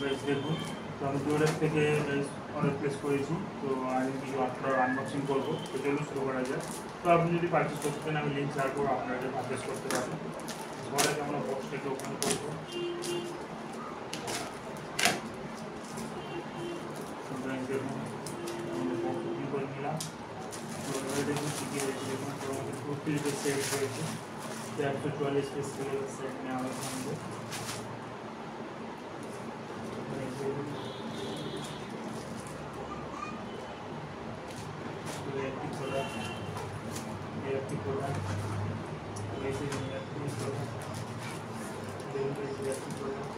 Guys দেখুন, তো আমি ডুয়েলের থেকে গাইস অর্ডার প্লেস করেছি। তো আমি কিছু আপনার আনবক্সিং করবো, তো চলুন শুরু করা যায়। তো আপনি যদি পারচেস করতে চান আমি লিঙ্ক শেয়ার করবো, আপনারা এটা পারচেস করতে পারেন। ঘরে আমরা বক্সটাকে ওপেন করবো। দেখুন আমাদের বক্স ওপেন করে নিলাম। তো এবার দেখুন কী কী রয়েছে। দেখুন তো আমাদের 2 পিসের সেট রয়েছে, 144 পিস সেট নেওয়া হয়েছে আমাদের। একটি প্রোডাক্ট, একটি প্রোডাক্ট, একটি প্রোডাক্ট, একটি প্রোডাক্ট,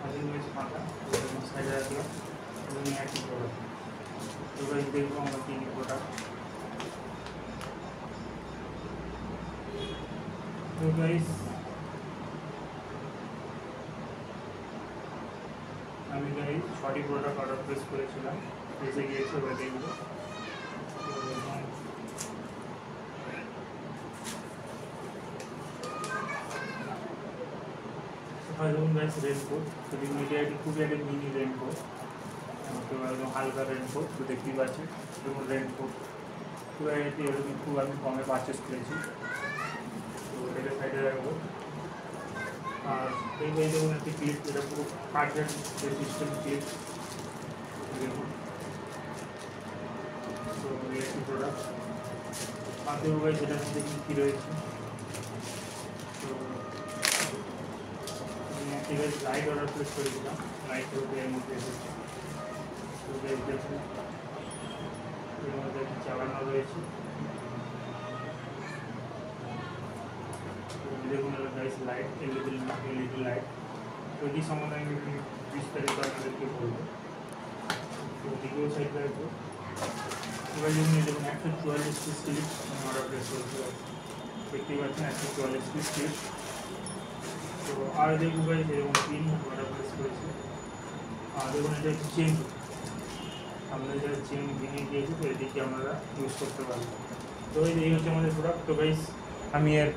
আগে রয়েছে পাতা সাইডে রাখলাম এবং একটি প্রোডাক্ট। এবার দেখবো আমরা তিন প্রোডাক্ট। তো গাইস আমি গাইস 6টি প্রোডাক্ট অর্ডার প্লেস করেছিলাম, এসে গিয়েছে। এবার দেখবো। দেখুন গাইস রেনকোট, তো দেখুন এটা খুবই একটা মিনি রেনকোট, তো একদম হালকা রেনকোট। তো দেখতেই পাচ্ছি দেখুন রেনকোট, তো এটি এরকম খুব আমি কমে পারচেস করেছি। তো এটা সাইডে রাখবো। আর এই দেখুন একটি ক্লিপ, এটা পুরো কাঠের সিস্টেম ক্লিপ দেখুন। তো একটি প্রোডাক্ট পাতে মোবাইল, যেটার মধ্যে কী রয়েছে। তো আমি একটি লাইট অর্ডার প্লেস করেছিলাম, লাইট এর মধ্যে এসেছে। তো দেখুন এর মধ্যে একটি চালানো রয়েছে। দেখুন গাইস লাইট, এলইডি লাইট। তো এটি সম্বন্ধে আমি বিস্তারিত আপনাদেরকে বলবো। তো দ্বিতীয় সাইড রাখবো। এবার দেখুন 144 পিস ক্লিপ আমি অর্ডার প্লেস করেছিলাম, দেখতেই পাচ্ছেন 144 পিস ক্লিপ। তো আর দেখবো গাইস এরকম পিন অর্ডার প্লেস করেছি। আর দেখুন এটা হচ্ছে চেন, আপনাদের যারা চেন ভেঙে গিয়েছে তো এটিকে আপনারা ইউজ করতে পারবেন। তো এই হচ্ছে আমাদের প্রোডাক্ট। তো গাইস আমি এর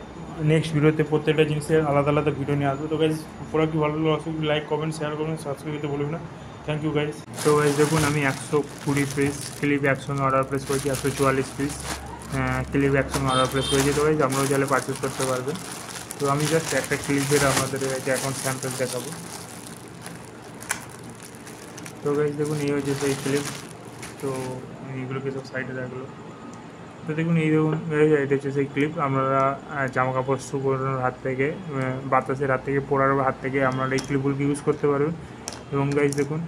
নেক্সট ভিডিওতে প্রত্যেকটা জিনিসের আলাদা আলাদা ভিডিও নিয়ে আসবো। তো গাইস প্রোডাক্টটি ভালো লাগলে অবশ্যই লাইক কমেন্ট শেয়ার করবেন, সাবস্ক্রাইব করতে ভুলবেন না। Thank you guys. তো গাইস দেখুন আমি 120 পিস ক্লিপ একসঙ্গে অর্ডার প্লেস করেছি, 144 পিস ক্লিপ একসঙ্গে অর্ডার প্লেস করেছি। তো গাইস আপনারাও চাইলে পারচেস করতে পারবেন। তো আমি জাস্ট একটা ক্লিপের আপনাদের অ্যাকাউন্ট স্যাম্পল দেখাবো। তো গাইস দেখুন এই হচ্ছে সেই ক্লিপ। তো এইগুলোকে সব সাইডে রাখলো। তো দেখুন এই দেখুন এটা হচ্ছে সেই ক্লিপ, আপনারা জামা কাপড় শুকোনোর হাত থেকে, বাতাসের হাত থেকে, পোড়ার হাত থেকে আপনারা এই ক্লিপগুলোকে ইউজ করতে পারবেন। এবং গাইস দেখুন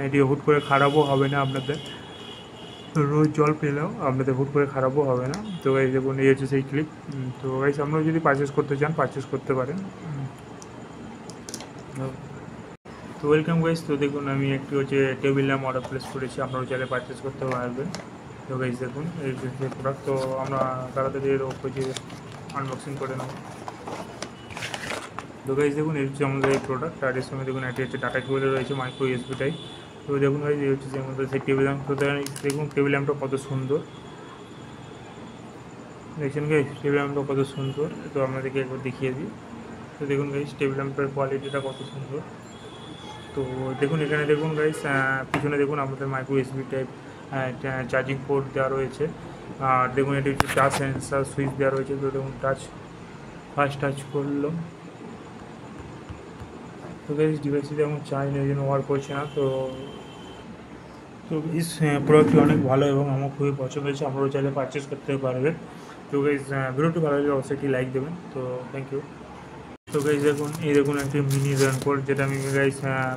এটি হুট করে খারাপও হবে না আপনাদের, রোজ জল পেলেও আপনাদের হুট করে খারাপও হবে না। তো গাইস দেখুন এই হচ্ছে সেই ক্লিপ। তো গাইস আপনারা যদি পারচেস করতে চান পারচেস করতে পারেন। তো ওয়েলকাম গাইস। তো দেখুন আমি একটি হচ্ছে টেবিল ল্যাম্প অর্ডার প্লেস করেছি, আপনারাও চাইলে পারচেস করতে পারবেন। তো গাইস দেখুন এই যে প্রোডাক্ট, তো আমরা তাড়াতাড়ি এর হচ্ছে আনবক্সিং করে নেব। তো গাইস দেখুন এই হচ্ছে আমাদের এই প্রোডাক্ট। আর এর সঙ্গে দেখুন এটি হচ্ছে ডাটা কেবল রয়েছে, মাইক্রো ইউএসবি টাইপ। তো দেখুন গাইস এই হচ্ছে আমাদের সেই টেবিল ল্যাম্প। তো দেখুন টেবিল ল্যাম্পটা কত সুন্দর, দেখছেন গাইস টেবিল ল্যাম্পটা কত সুন্দর। তো আপনাদেরকে একবার দেখিয়ে দিই। তো দেখুন গাইস টেবিল ল্যাম্পের কোয়ালিটিটা কত সুন্দর। তো দেখুন এখানে দেখুন গাইস পিছনে দেখুন আমাদের micro USB type charging port দেওয়া রয়েছে। আর দেখুন এটি হচ্ছে টাচ সেন্সার সুইচ দেওয়া রয়েছে। তো দেখুন ফার্স্ট টাচ করলো। তো গাইস ডিভাইসটি যেমন চার্জ নেই, জন্য ওয়ার্ক করছে না। তো এই প্রোডাক্টটি অনেক ভালো এবং আমার খুবই পছন্দ হয়েছে, আপনারাও চাইলে পারচেস করতে পারবেন। তো গাইস ভিডিওটি ভালো লাগলে অবশ্যই একটি লাইক দেবেন। তো থ্যাংক ইউ। তো গাইস দেখুন এই দেখুন একটি মিনি রেনকোট, যেটা আমি গাইস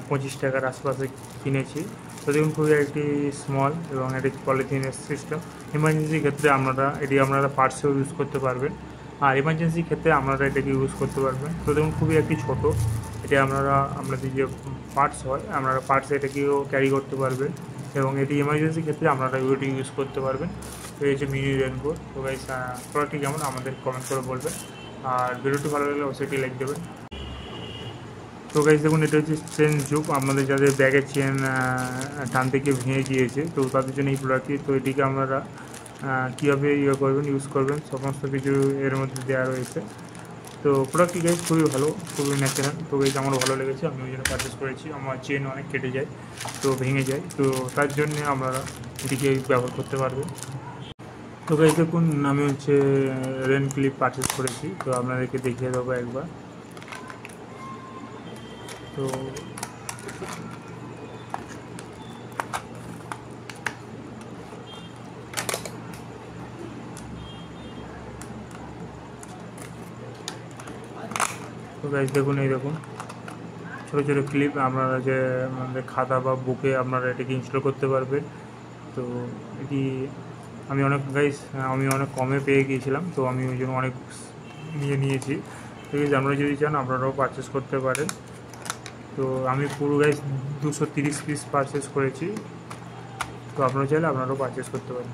25 টাকার আশপাশে কিনেছি। তো দেখুন খুবই একটি স্মল এবং একটি পলিথিনের সিস্টেম। এমার্জেন্সি ক্ষেত্রে আপনারা পার্সেও ইউজ করতে পারবেন, আর এমার্জেন্সি ক্ষেত্রে আপনারা এটাকে ইউজ করতে পারবেন। তো দেখুন খুবই একটি ছোট, এটা আপনাদের যে পার্টস হয় আপনারা পার্টসে এটাকেও ক্যারি করতে পারবেন, এবং এটি এমার্জেন্সি ক্ষেত্রে আপনারা এটি ইউজ করতে পারবেন। তো এই হচ্ছে মিনি রেনকোট। তো গাইস প্রোডাক্টটি কেমন আমাদের কমেন্ট করে বলবেন, আর ভিডিওটি ভালো লাগলে অবশ্যই একটি লাইক দেবেন। তো গাইস দেখুন এটা হচ্ছে চেন জুপ, আপনাদের যাদের ব্যাগের চেন টান থেকে ভেঙে গিয়েছে তো তাদের জন্য এই প্রোডাক্টটি। তো এটিকে আপনারা কীভাবে ইউজ করবেন সমস্ত কিছু এর মধ্যে দেওয়া রয়েছে। তো প্রোডাক্টটি গাইজ খুবই ভালো, খুবই ন্যাচারাল। তো গাইজ আমারও ভালো লেগেছে, আমি ওই জন্য পারচেস করেছি। আমার চেন অনেক কেটে যায়, তো ভেঙে যায়, তো তার জন্যে আপনারা এটিকে ব্যবহার করতে পারবেন। তো গাইজ দেখুন, আমি হচ্ছে রেন ক্লিপ পারচেস করেছি, তো আপনাদেরকে দেখিয়ে দেবো একবার। তো গাইজ দেখুন, এই দেখুন ছোটো ছোটো ক্লিপ, আপনারা যে আমাদের খাতা বা বুকে আপনারা এটাকে ইনস্টল করতে পারবেন। তো এটি আমি অনেক কমে পেয়ে গিয়েছিলাম, তো আমি ওই জন্য অনেক নিয়েছি। ঠিক আছে, আপনারা যদি চান আপনারাও পারচেস করতে পারেন। তো আমি পুরো গাইজ 230 পিস পারচেস করেছি, তো আপনারা চাইলে আপনারাও পারচেস করতে পারেন।